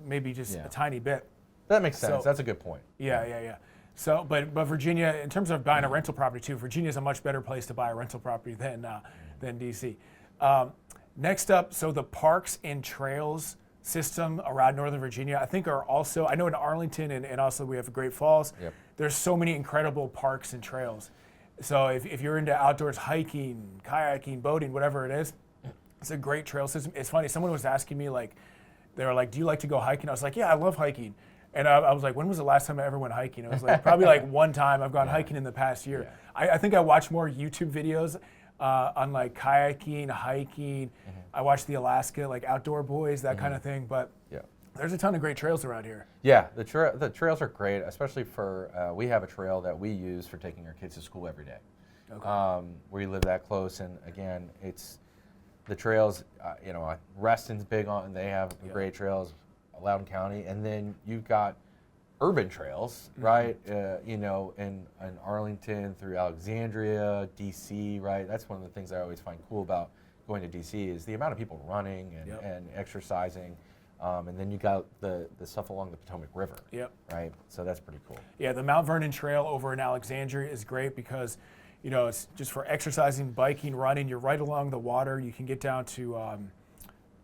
[SPEAKER 1] maybe just
[SPEAKER 2] Yeah.
[SPEAKER 1] a tiny bit.
[SPEAKER 2] That makes sense.
[SPEAKER 1] So-
[SPEAKER 2] That's a good point.
[SPEAKER 1] Yeah. So, but Virginia, in terms of buying a rental property too, Virginia is a much better place to buy a rental property than DC. Next up, so the parks and trails system around Northern Virginia, I think are also, I know in Arlington and also we have Great Falls,
[SPEAKER 2] Yep.
[SPEAKER 1] there's so many incredible parks and trails. So if you're into outdoors hiking, kayaking, boating, whatever it is, it's a great trail system. It's funny, someone was asking me they were like, do you like to go hiking? I was like, yeah, I love hiking. And I was like, when was the last time I ever went hiking? It was like probably one time. I've gone hiking in the past year.
[SPEAKER 2] Yeah.
[SPEAKER 1] I think I watch more YouTube videos on kayaking, hiking. I watch the Alaska Outdoor Boys, that kind of thing. But
[SPEAKER 2] Yeah.
[SPEAKER 1] there's a ton of great trails around here.
[SPEAKER 2] Yeah, the trails are great, especially for we have a trail that we use for taking our kids to school every day.
[SPEAKER 1] Okay.
[SPEAKER 2] We live that close, and again, it's the trails. Reston's big on. They have great trails, Loudoun County, and then you've got urban trails, right? In Arlington through Alexandria, DC, right? That's one of the things I always find cool about going to DC is the amount of people running and exercising. And then you got the stuff along the Potomac River,
[SPEAKER 1] Yep.
[SPEAKER 2] right? So that's pretty cool.
[SPEAKER 1] Yeah, the Mount Vernon Trail over in Alexandria is great because, it's just for exercising, biking, running. You're right along the water. You can get down to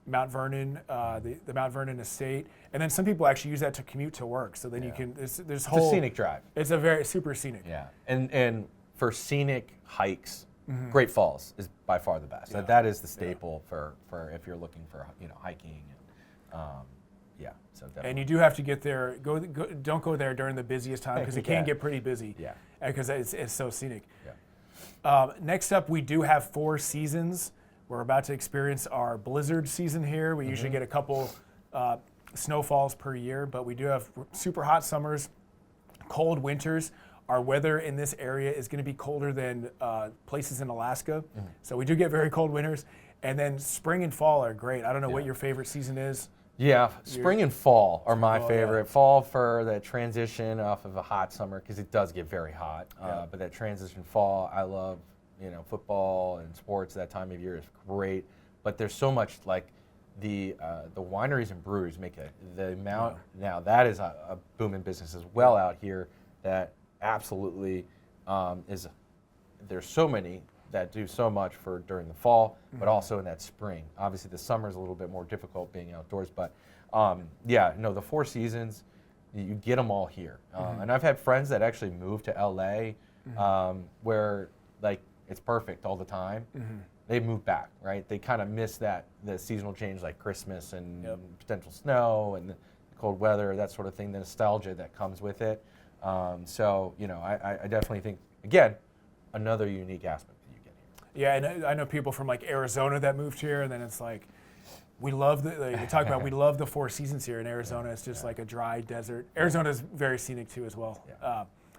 [SPEAKER 1] Mount Vernon, the Mount Vernon estate, and then some people actually use that to commute to work. So then you can there's
[SPEAKER 2] It's
[SPEAKER 1] whole
[SPEAKER 2] a scenic drive.
[SPEAKER 1] It's a very super scenic.
[SPEAKER 2] Yeah, and for scenic hikes, Great Falls is by far the best.
[SPEAKER 1] Yeah.
[SPEAKER 2] That is the staple for if you're looking for hiking. So definitely.
[SPEAKER 1] And you do have to get there. Don't go there during the busiest time because it can
[SPEAKER 2] Yeah.
[SPEAKER 1] get pretty busy.
[SPEAKER 2] Yeah.
[SPEAKER 1] Because it's so scenic.
[SPEAKER 2] Yeah.
[SPEAKER 1] Next up, we do have 4 seasons. We're about to experience our blizzard season here. We usually get a couple snowfalls per year, but we do have super hot summers, cold winters. Our weather in this area is going to be colder than places in Alaska. So we do get very cold winters. And then spring and fall are great. I don't know what
[SPEAKER 2] Yeah.
[SPEAKER 1] your favorite season is.
[SPEAKER 2] Yeah, spring and fall are my
[SPEAKER 1] Fall,
[SPEAKER 2] favorite.
[SPEAKER 1] yeah.
[SPEAKER 2] Fall for that transition off of a hot summer because it does get very hot.
[SPEAKER 1] Yeah.
[SPEAKER 2] But that transition fall, I love. Football and sports that time of year is great. But there's so much the wineries and breweries make the amount now that is a booming business as well out here that absolutely is. There's so many that do so much for during the fall, but also in that spring. Obviously, the summer is a little bit more difficult being outdoors, but the 4 seasons, you get them all here. And I've had friends that actually moved to LA where like it's perfect all the time. They move back, right? They kind of miss the seasonal change, like Christmas and potential snow and the cold weather, that sort of thing, the nostalgia that comes with it. So, you know, I definitely think, again, another unique aspect that you get here.
[SPEAKER 1] Yeah, and I know people from like Arizona that moved here, and then it's like, we love you talk about we love the Four Seasons here in Arizona. It's just like a dry desert. Arizona's very scenic too as well.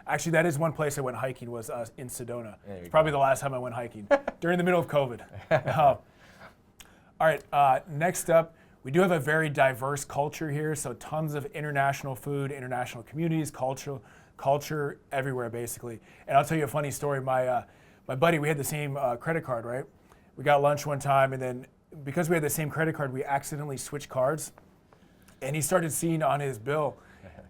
[SPEAKER 1] Actually, that is one place I went hiking was in Sedona. It's probably the last time I went hiking during the middle of COVID. All right, next up, we do have a very diverse culture here, so tons of international food, international communities, culture everywhere basically. And I'll tell you a funny story. My buddy, we had the same credit card, right? We got lunch one time, and then because we had the same credit card, we accidentally switched cards, and he started seeing on his bill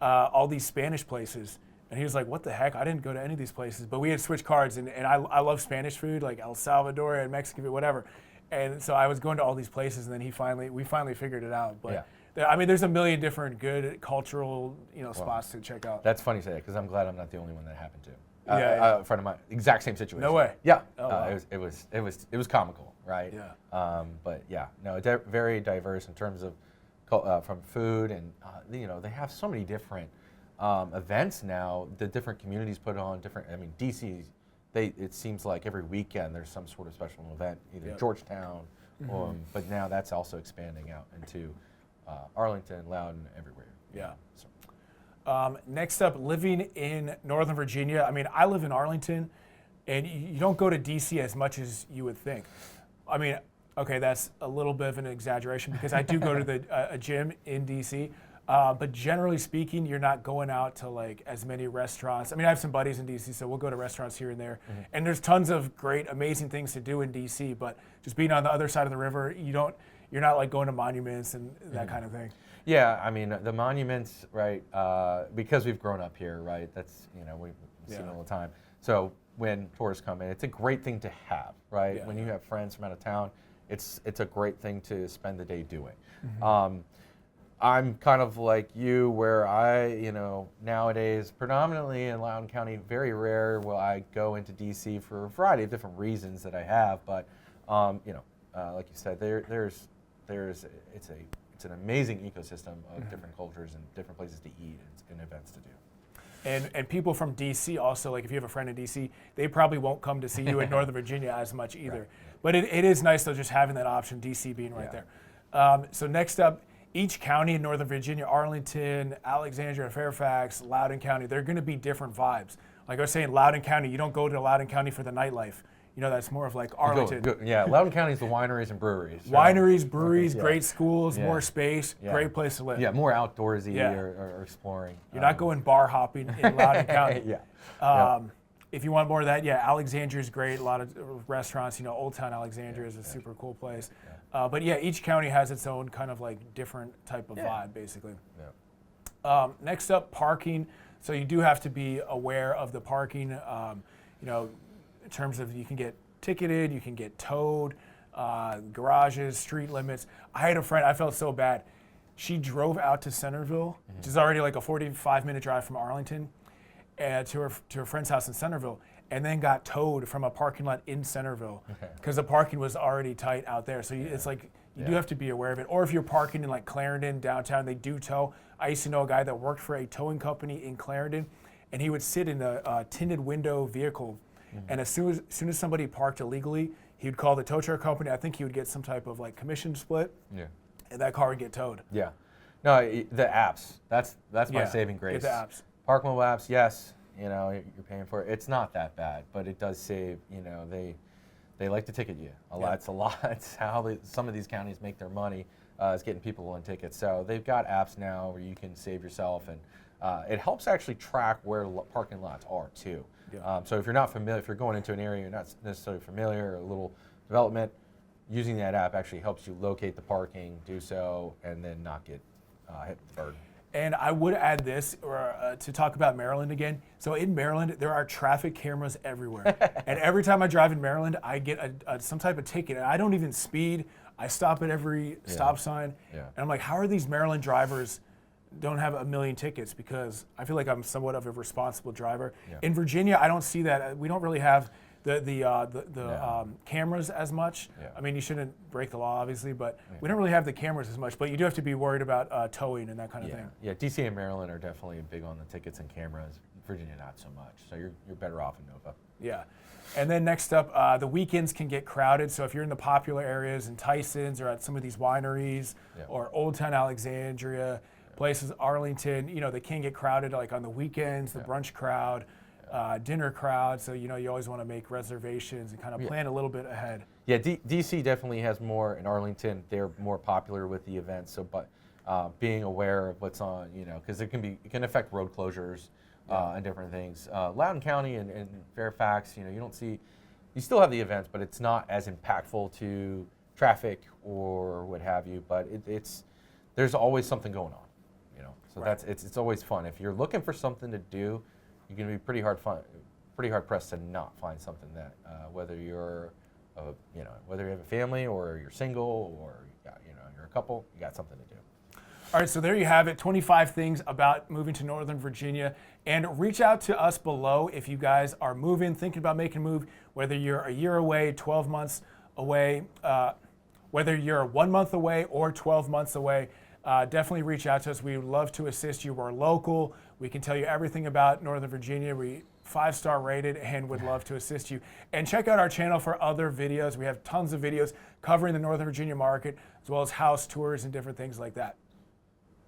[SPEAKER 1] all these Spanish places. And he was like, what the heck? I didn't go to any of these places. But we had switched cards, and I love Spanish food, like El Salvador and Mexican food, whatever. And so I was going to all these places, and then we finally figured it out. But I mean, there's a million different good cultural, spots to check out.
[SPEAKER 2] That's funny to say, because I'm glad I'm not the only one that happened to.
[SPEAKER 1] Yeah.
[SPEAKER 2] A friend of mine, exact same situation.
[SPEAKER 1] No way.
[SPEAKER 2] Yeah.
[SPEAKER 1] Oh, wow.
[SPEAKER 2] It was comical, right?
[SPEAKER 1] Yeah.
[SPEAKER 2] But yeah, no, very diverse in terms of from food, and they have so many different events now. The different communities put on different. I mean, DC, it seems like every weekend there's some sort of special event, either Georgetown, but now that's also expanding out into Arlington, Loudoun, everywhere.
[SPEAKER 1] Yeah.
[SPEAKER 2] So.
[SPEAKER 1] Next up, living in Northern Virginia. I mean, I live in Arlington, and you don't go to DC as much as you would think. I mean, okay, that's a little bit of an exaggeration because I do go to a gym in DC. But generally speaking, you're not going out to like as many restaurants. I mean, I have some buddies in DC, so we'll go to restaurants here and there. And there's tons of great, amazing things to do in DC. But just being on the other side of the river, you're not like going to monuments and that kind of thing.
[SPEAKER 2] Yeah, I mean, the monuments, right, because we've grown up here, right, that's, we've seen it all the time. So when tourists come in, it's a great thing to have, right? When you have friends from out of town, it's a great thing to spend the day doing. I'm kind of like you, where I, nowadays, predominantly in Loudoun County, very rare will I go into DC for a variety of different reasons that I have. But, like you said, it's an amazing ecosystem of different cultures and different places to eat and events to do.
[SPEAKER 1] And people from DC also, like if you have a friend in DC, they probably won't come to see you in Northern Virginia as much either. Right. But it is nice though, just having that option, DC being right there. So next up, each county in Northern Virginia, Arlington, Alexandria, Fairfax, Loudoun County, they're going to be different vibes. Like I was saying, Loudoun County, you don't go to Loudoun County for the nightlife. That's more of like Arlington.
[SPEAKER 2] Yeah, Loudoun County is the wineries and breweries.
[SPEAKER 1] Wineries, breweries, great schools, more space, great place to live.
[SPEAKER 2] Yeah, more outdoorsy or exploring.
[SPEAKER 1] You're not going bar hopping in Loudoun County. If you want more of that, Alexandria is great. A lot of restaurants. Old Town Alexandria is a super cool place. But each county has its own kind of like different type of vibe, basically. Next up, parking. So you do have to be aware of the parking. In terms of you can get ticketed, you can get towed, garages, street limits. I had a friend. I felt so bad. She drove out to Centerville, which is already like a 45-minute drive from Arlington, to her friend's house in Centerville, and then got towed from a parking lot in Centerville because the parking was already tight out there. So it's like you do have to be aware of it. Or if you're parking in like Clarendon downtown, they do tow. I used to know a guy that worked for a towing company in Clarendon, and he would sit in a tinted window vehicle, and as soon as somebody parked illegally, he would call the tow truck company. I think he would get some type of like commission split, and that car would get towed. Yeah.
[SPEAKER 2] No, the apps. That's my saving grace.
[SPEAKER 1] Get the apps.
[SPEAKER 2] Park Mobile apps, yes. You're paying for it. It's not that bad, but it does save. They like to ticket you a lot. It's a lot. It's how some of these counties make their money is getting people on tickets. So they've got apps now where you can save yourself, and it helps actually track where parking lots are too. So if you're not familiar, if you're going into an area you're not necessarily familiar, or a little development, using that app actually helps you locate the parking, do so, and then not get hit with the burden.
[SPEAKER 1] And I would add this, to talk about Maryland again. So in Maryland, there are traffic cameras everywhere. And every time I drive in Maryland, I get some type of ticket. And I don't even speed. I stop at every stop sign. And I'm like, how are these Maryland drivers don't have a million tickets because I feel like I'm somewhat of a responsible driver.
[SPEAKER 2] Yeah.
[SPEAKER 1] In Virginia, I don't see that. We don't really have the
[SPEAKER 2] No.
[SPEAKER 1] cameras as much.
[SPEAKER 2] Yeah.
[SPEAKER 1] I mean, you shouldn't break the law, obviously, but we don't really have the cameras as much. But you do have to be worried about towing and that kind of thing.
[SPEAKER 2] Yeah, DC and Maryland are definitely big on the tickets and cameras. Virginia, not so much. So you're better off in Nova.
[SPEAKER 1] Yeah. And then next up, the weekends can get crowded. So if you're in the popular areas in Tyson's or at some of these wineries
[SPEAKER 2] Yeah.
[SPEAKER 1] or Old Town Alexandria, places, Arlington, they can get crowded like on the weekends, the brunch crowd, dinner crowd. So, you always want to make reservations and kind of plan a little bit ahead.
[SPEAKER 2] Yeah, DC definitely has more. In Arlington, they're more popular with the events. So, but being aware of what's on, because it can affect road closures and different things. Loudoun County and Fairfax, you still have the events, but it's not as impactful to traffic or what have you. But there's always something going on, So
[SPEAKER 1] Right.
[SPEAKER 2] it's always fun. If you're looking for something to do, you're going to be pretty hard pressed to not find something that whether you're whether you have a family or you're single or you're a couple, you got something to do.
[SPEAKER 1] All right, so there you have it, 25 things about moving to Northern Virginia. And reach out to us below if you guys are moving, thinking about making a move, whether you're a year away, 12 months away, whether you're 1 month away or 12 months away. Definitely reach out to us. We would love to assist you. We're local. We can tell you everything about Northern Virginia. We 5-star rated and would love to assist you. And check out our channel for other videos. We have tons of videos covering the Northern Virginia market as well as house tours and different things like that.